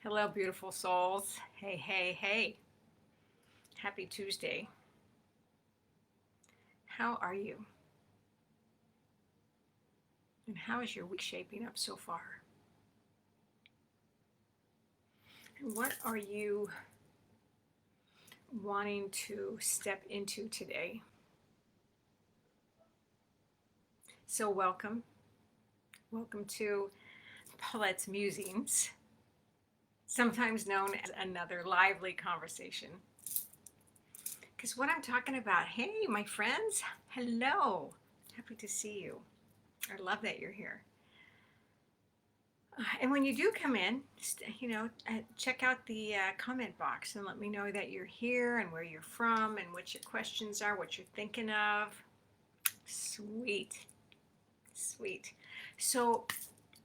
Hello, beautiful souls. Hey, hey, hey. Happy Tuesday. How are you? And how is your week shaping up so far? And what are you wanting to step into today? So, welcome. Welcome to Paulette's Musings, sometimes known as another lively conversation. Because what I'm talking about, hey, my friends, hello. Happy to see you. I love that you're here. And when you do come in, check out the comment box and let me know that you're here and where you're from and what your questions are, what you're thinking of. Sweet, sweet. So,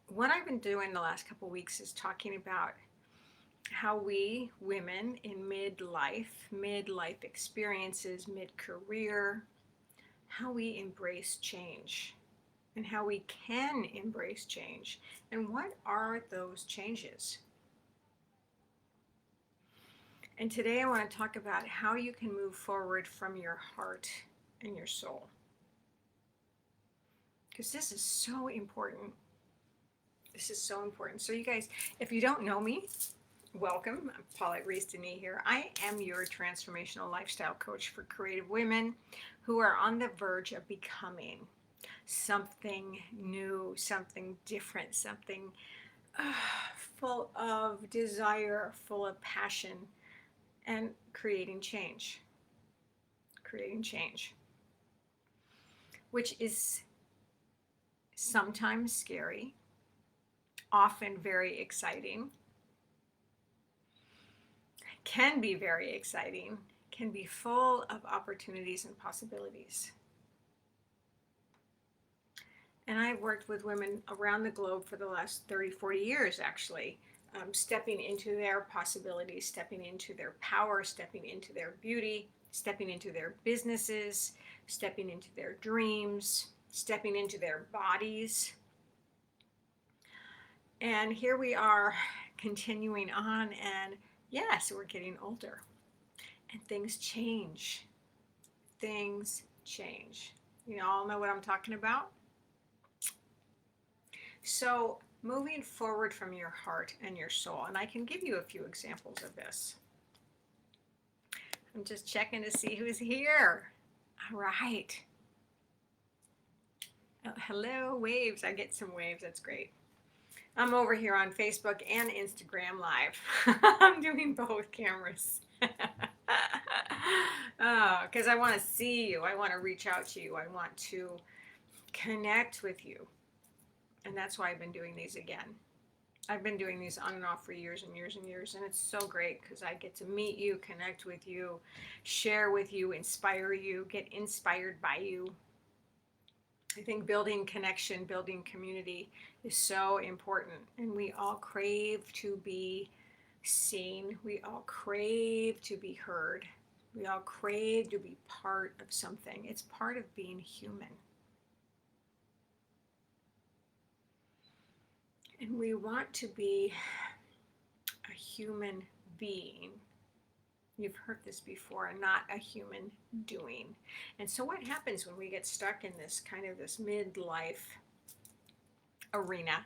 what I've been doing the last couple weeks is talking about how we women in midlife experiences, mid career, how we embrace change and how we can embrace change. And what are those changes? And today I want to talk about how you can move forward from your heart and your soul. Because this is so important. This is so important. So, you guys, if you don't know me, welcome. I'm Paulette Rees-Denis here. I am your transformational lifestyle coach for creative women who are on the verge of becoming something new, something different, something full of desire, full of passion, and creating change. Creating change, which is sometimes scary, often very exciting, can be very exciting, can be full of opportunities and possibilities. And I've worked with women around the globe for the last 30, 40 years, actually, stepping into their possibilities, stepping into their power, stepping into their beauty, stepping into their businesses, stepping into their dreams, stepping into their bodies. And here we are continuing on, and yes, we're getting older. And things change. Things change. You all know what I'm talking about? So, moving forward from your heart and your soul, and I can give you a few examples of this. I'm just checking to see who's here. All right. Oh, hello, waves. I get some waves. That's great. I'm over here on Facebook and Instagram Live. I'm doing both cameras. Because I want to see you. I want to reach out to you. I want to connect with you. And that's why I've been doing these again. I've been doing these on and off for years and years and years. And it's so great because I get to meet you, connect with you, share with you, inspire you, get inspired by you. I think building connection, building community is so important. And we all crave to be seen. We all crave to be heard. We all crave to be part of something. It's part of being human. And we want to be a human being. You've heard this before, not a human doing. And so what happens when we get stuck in this kind of this midlife arena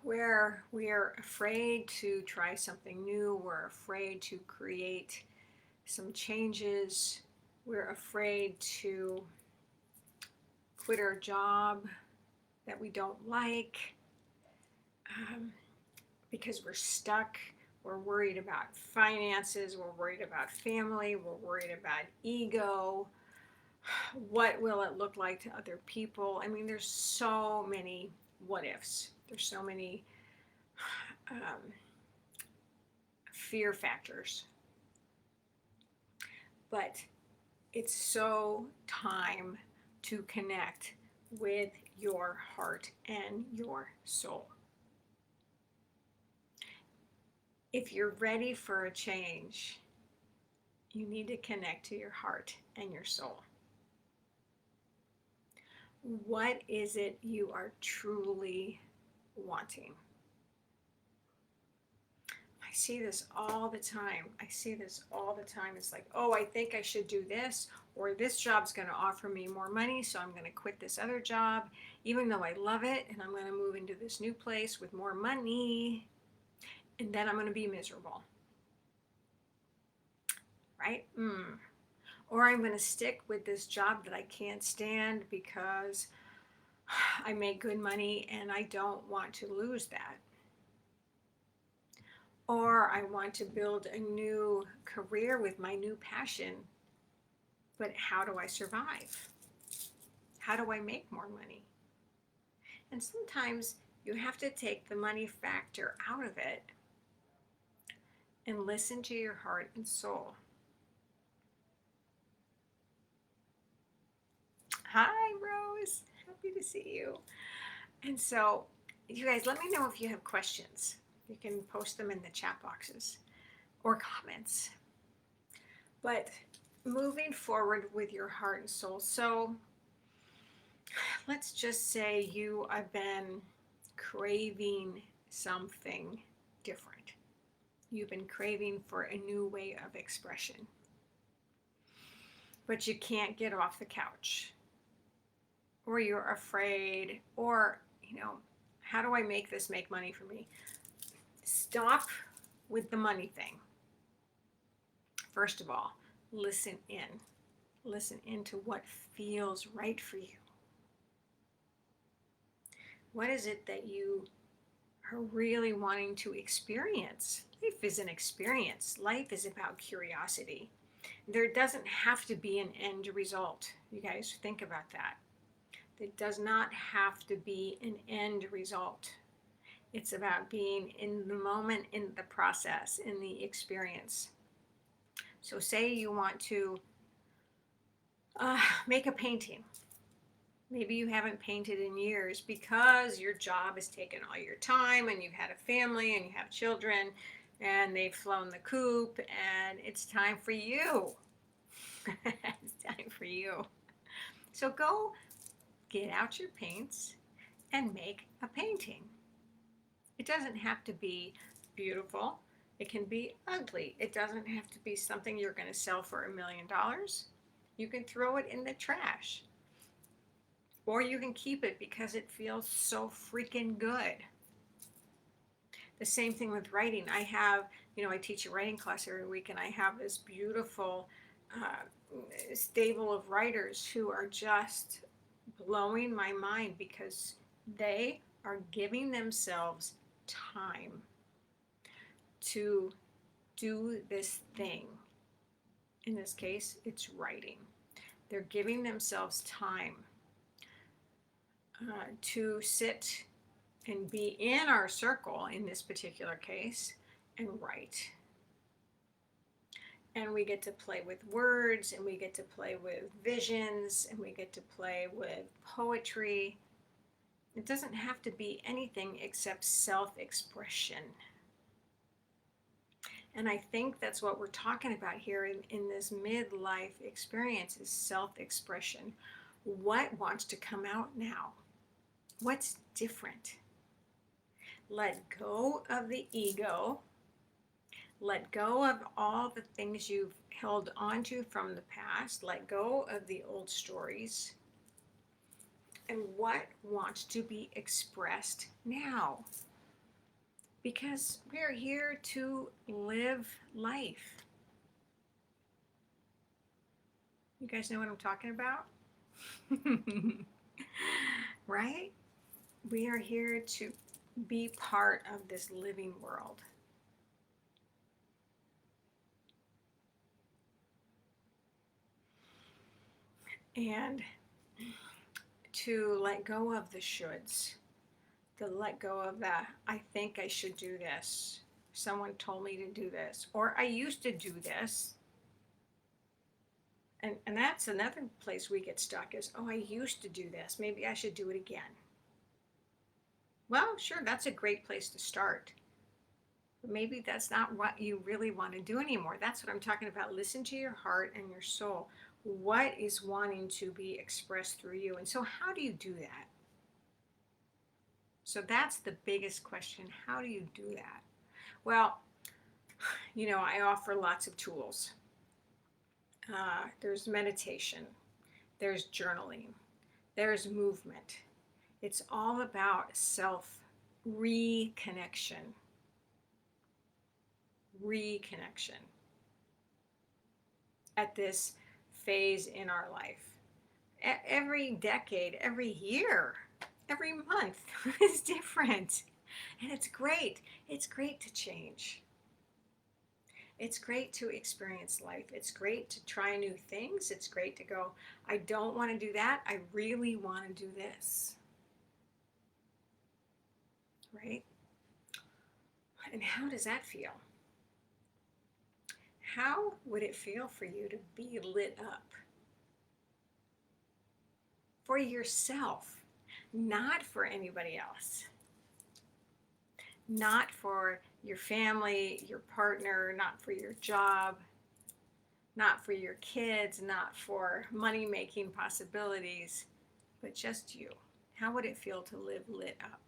where we are afraid to try something new, we're afraid to create some changes, we're afraid to quit our job that we don't like because we're stuck. We're worried about finances, we're worried about family, we're worried about ego. What will it look like to other people? I mean, there's so many what ifs. There's so many fear factors. But it's so time to connect with your heart and your soul. If you're ready for a change, you need to connect to your heart and your soul. What is it you are truly wanting? see this all the time. I see this all the time. It's like, oh, I think I should do this, or this job's going to offer me more money, so I'm going to quit this other job, even though I love it, and I'm going to move into this new place with more money, and then I'm going to be miserable. Right? Or I'm going to stick with this job that I can't stand because I make good money and I don't want to lose that. Or I want to build a new career with my new passion, but how do I survive? How do I make more money? And sometimes you have to take the money factor out of it and listen to your heart and soul. Hi, Rose. Happy to see you. And so, you guys, let me know if you have questions. You can post them in the chat boxes or comments. But moving forward with your heart and soul. So, let's just say you have been craving something different. You've been craving for a new way of expression. But you can't get off the couch. Or you're afraid, or, how do I make this make money for me? Stop with the money thing. First of all, listen in. Listen into what feels right for you. What is it that you are really wanting to experience? Life is an experience. Life is about curiosity. There doesn't have to be an end result. You guys think about that. There does not have to be an end result. It's about being in the moment, in the process, in the experience. So say you want to make a painting. Maybe you haven't painted in years because your job has taken all your time and you've had a family and you have children and they've flown the coop and it's time for you. It's time for you. So go get out your paints and make a painting. It doesn't have to be beautiful. It can be ugly. It doesn't have to be something you're going to sell for $1 million. You can throw it in the trash. Or you can keep it because it feels so freaking good. The same thing with writing. I have, I teach a writing class every week, and I have this beautiful stable of writers who are just blowing my mind because they are giving themselves time to do this thing. In this case, it's writing. They're giving themselves time to sit and be in our circle, in this particular case, and write. And we get to play with words, and we get to play with visions, and we get to play with poetry. It doesn't have to be anything except self-expression. And I think that's what we're talking about here in this midlife experience is self-expression. What wants to come out now? What's different? Let go of the ego. Let go of all the things you've held onto from the past. Let go of the old stories. And what wants to be expressed now? Because we're here to live life. You guys know what I'm talking about? Right? We are here to be part of this living world. And to let go of the shoulds, to let go of the, I think I should do this. Someone told me to do this. Or I used to do this. And that's another place we get stuck is, oh, I used to do this. Maybe I should do it again. Well, sure, that's a great place to start. But maybe that's not what you really want to do anymore. That's what I'm talking about. Listen to your heart and your soul. What is wanting to be expressed through you? And so how do you do that? So that's the biggest question. How do you do that? Well, I offer lots of tools. There's meditation, there's journaling, there's movement. It's all about self reconnection. Reconnection at this phase in our life. Every decade, every year, every month is different. And it's great. It's great to change. It's great to experience life. It's great to try new things. It's great to go, I don't want to do that. I really want to do this. Right? And how does that feel? How would it feel for you to be lit up? For yourself, not for anybody else. Not for your family, your partner, not for your job, not for your kids, not for money-making possibilities, but just you. How would it feel to live lit up?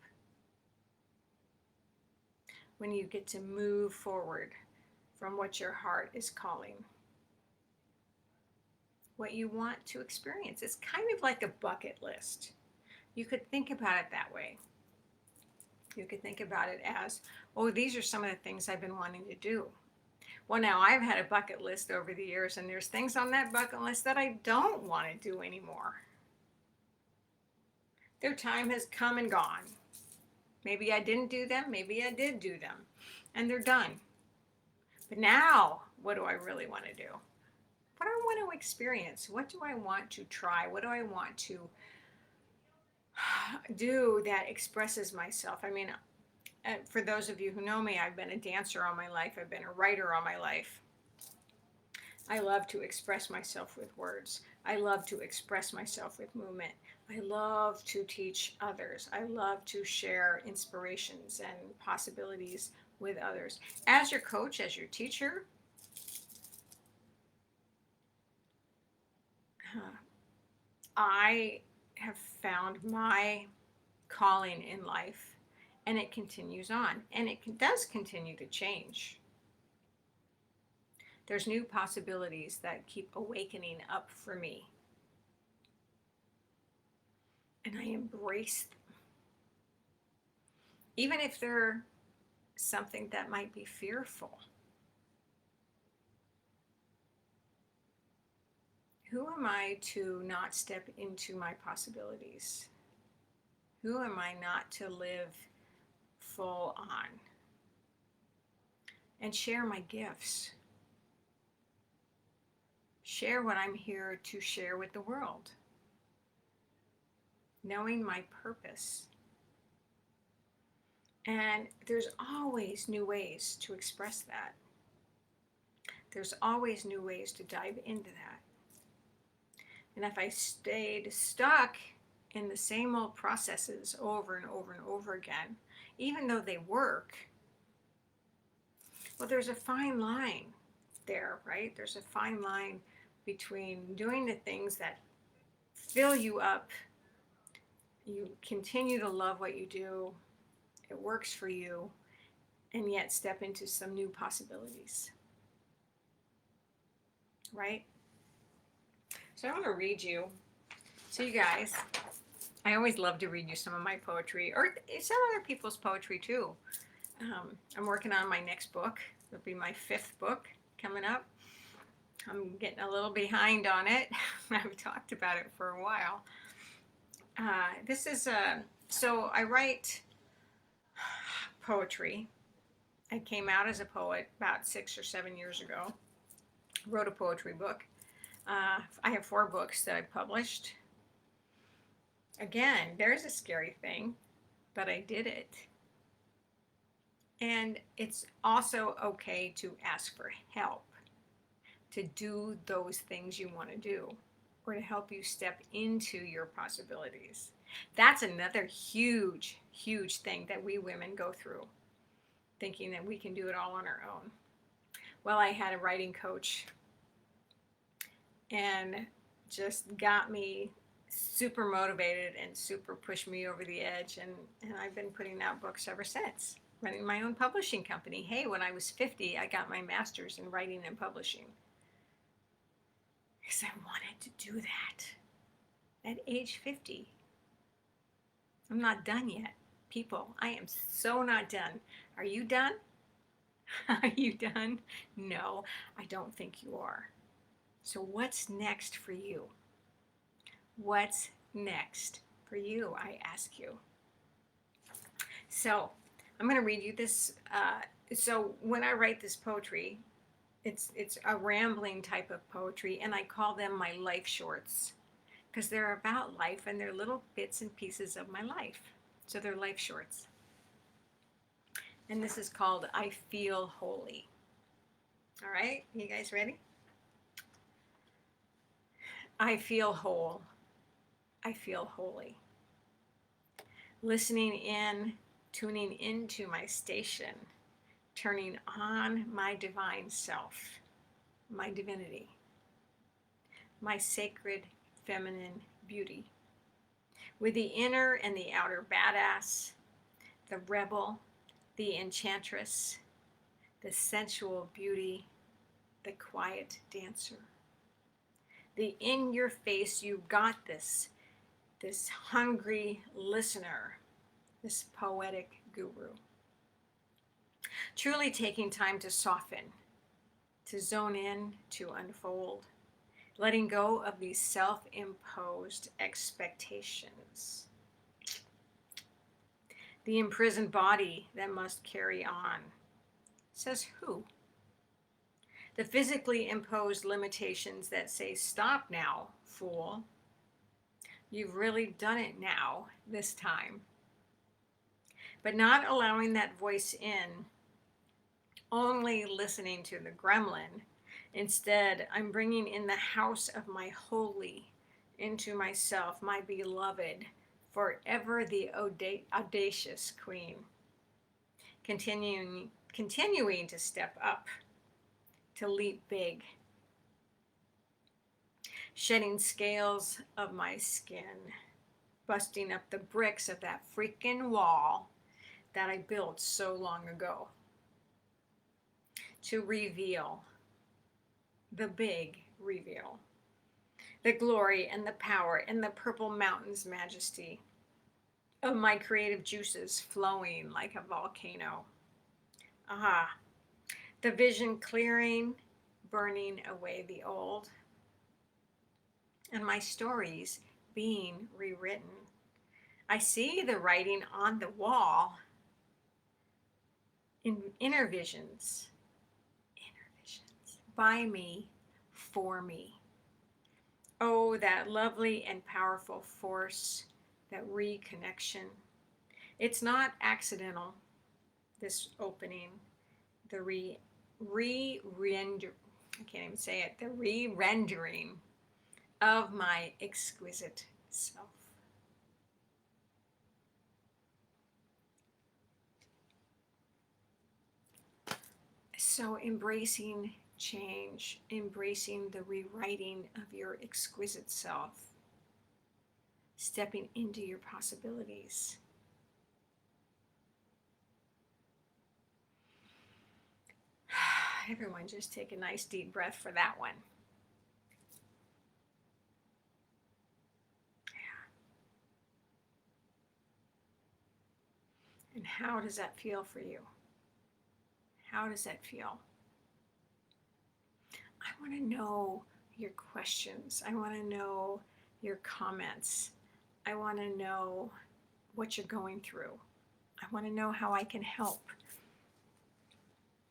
When you get to move forward from what your heart is calling. What you want to experience. It's kind of like a bucket list. You could think about it that way. You could think about it as, oh, these are some of the things I've been wanting to do. Well, now I've had a bucket list over the years, and there's things on that bucket list that I don't want to do anymore. Their time has come and gone. Maybe I didn't do them, maybe I did do them, and they're done. But now, what do I really want to do? What do I want to experience? What do I want to try? What do I want to do that expresses myself? I mean, for those of you who know me, I've been a dancer all my life. I've been a writer all my life. I love to express myself with words. I love to express myself with movement. I love to teach others. I love to share inspirations and possibilities with others. As your coach, as your teacher, I have found my calling in life, and it continues on, and it does continue to change. There's new possibilities that keep awakening up for me, and I embrace them, even if they're something that might be fearful. Who am I to not step into my possibilities? Who am I not to live full on and share my gifts? Share what I'm here to share with the world. Knowing my purpose. And there's always new ways to express that. There's always new ways to dive into that. And if I stayed stuck in the same old processes over and over and over again, even though they work, well, there's a fine line there, right? There's a fine line between doing the things that fill you up, you continue to love what you do, it works for you, and yet step into some new possibilities, right? So I want to read you. So you guys, I always love to read you some of my poetry, or some other people's poetry too. I'm working on my next book. It'll be my 5th book coming up. I'm getting a little behind on it. I've talked about it for a while. So I write poetry. I came out as a poet about 6 or 7 years ago. Wrote a poetry book. I have 4 books that I published. Again, there's a scary thing, but I did it. And it's also okay to ask for help to do those things you want to do, or to help you step into your possibilities. That's another huge, huge thing that we women go through, thinking that we can do it all on our own. Well, I had a writing coach and just got me super motivated and super pushed me over the edge, and I've been putting out books ever since. running my own publishing company. Hey, when I was 50, I got my master's in writing and publishing because I wanted to do that at age 50. I'm not done yet. People, I am so not done. Are you done? Are you done? No, I don't think you are. So what's next for you? What's next for you, I ask you? So I'm going to read you this. So when I write this poetry, it's a rambling type of poetry, and I call them my life shorts because they're about life and they're little bits and pieces of my life. So they're life shorts. And this is called I Feel Holy. All right, you guys ready? I feel whole. I feel holy. Listening in, tuning into my station, turning on my divine self, my divinity, my sacred feminine beauty, with the inner and the outer badass, the rebel, the enchantress, the sensual beauty, the quiet dancer, the in your face, you got this hungry listener, this poetic guru. Truly taking time to soften, to zone in, to unfold, letting go of these self-imposed expectations. The imprisoned body that must carry on. Says who? The physically imposed limitations that say, stop now, fool. You've really done it now, this time. But not allowing that voice in, only listening to the gremlin. Instead, I'm bringing in the house of my holy into myself, my beloved, forever the audacious queen. Continuing to step up, to leap big. Shedding scales of my skin, busting up the bricks of that freaking wall that I built so long ago. To reveal, the big reveal, the glory and the power and the purple mountain's majesty of my creative juices flowing like a volcano. Aha, the vision clearing, burning away the old, and my stories being rewritten. I see the writing on the wall in inner visions, by me, for me. Oh, that lovely and powerful force, that reconnection. It's not accidental, this opening, the I can't even say it, the re-rendering of my exquisite self. So embracing change, embracing the rewriting of your exquisite self, stepping into your possibilities. Everyone just take a nice deep breath for that one. And how does that feel for you? How does that feel? I want to know your questions. I want to know your comments. I want to know what you're going through. I want to know how I can help.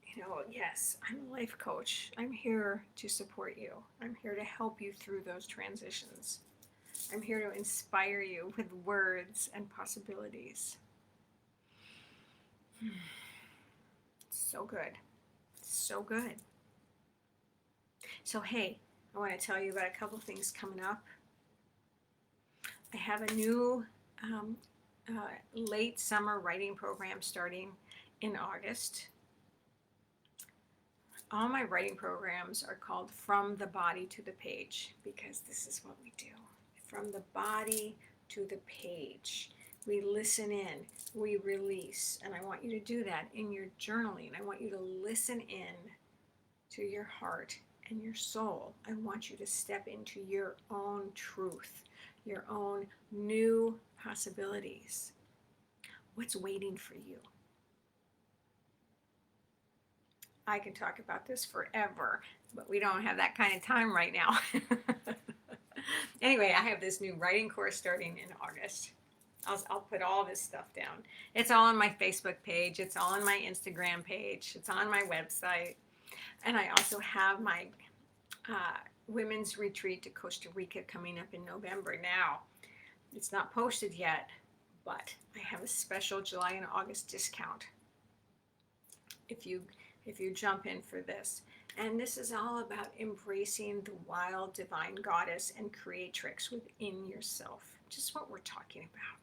You know, yes, I'm a life coach. I'm here to support you. I'm here to help you through those transitions. I'm here to inspire you with words and possibilities. So good. So good. So hey, I want to tell you about a couple things coming up. I have a new late summer writing program starting in August. All my writing programs are called From the Body to the Page because this is what we do. From the body to the page. We listen in, we release. And I want you to do that in your journaling. I want you to listen in to your heart and your soul. I want you to step into your own truth, your own new possibilities. What's waiting for you? I can talk about this forever, but we don't have that kind of time right now. Anyway, I have this new writing course starting in August. I'll put all this stuff down. It's all on my Facebook page. It's all on my Instagram page. It's on my website. And I also have my women's retreat to Costa Rica coming up in November. Now, it's not posted yet, but I have a special July and August discount if you jump in for this. And this is all about embracing the wild divine goddess and creatrix within yourself. Just what we're talking about.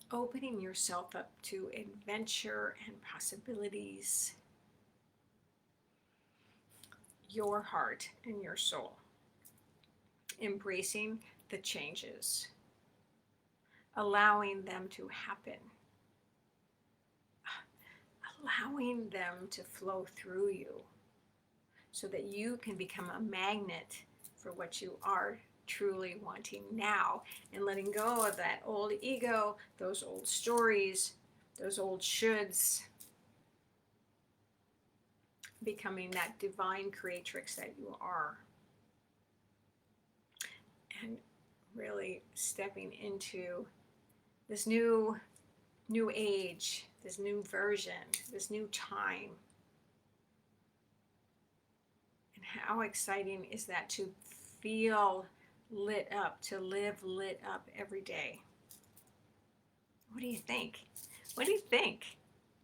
Opening yourself up to adventure and possibilities. Your heart and your soul. Embracing the changes. Allowing them to happen. Allowing them to flow through you so that you can become a magnet for what you are truly wanting now, and letting go of that old ego, those old stories, those old shoulds, becoming that divine creatrix that you are, and really stepping into this new age, this new version, this new time. And how exciting is that to feel lit up, to live lit up every day? What do you think? What do you think?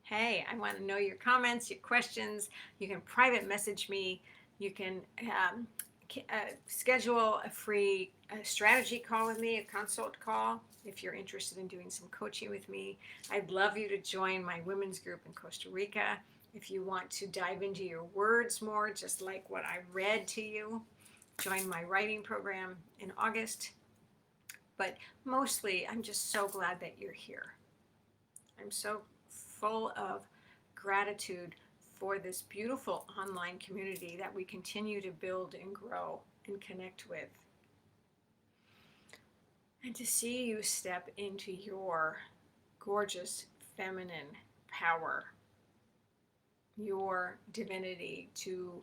Hey, I want to know your comments, your questions. You can private message me. You can schedule a free strategy call with me, a consult call, if you're interested in doing some coaching with me. I'd love you to join my women's group in Costa Rica. If you want to dive into your words more, just like what I read to you, join my writing program in August. But mostly, I'm just so glad that you're here. I'm so full of gratitude for this beautiful online community that we continue to build and grow and connect with. And to see you step into your gorgeous feminine power, your divinity, to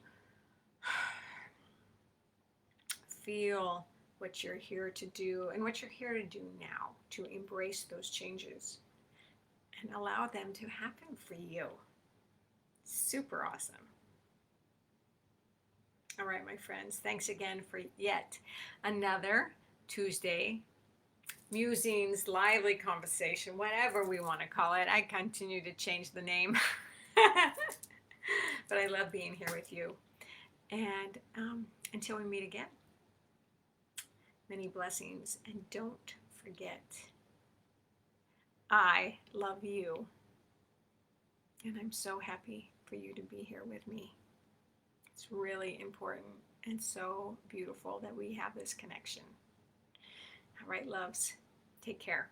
feel what you're here to do and what you're here to do now, to embrace those changes and allow them to happen for you. Super awesome. All right, my friends, thanks again for yet another Tuesday musings, lively conversation, whatever we want to call it. I continue to change the name, but I love being here with you. And until we meet again, many blessings, and don't forget, I love you, and I'm so happy for you to be here with me. It's really important and so beautiful that we have this connection. All right, loves, take care.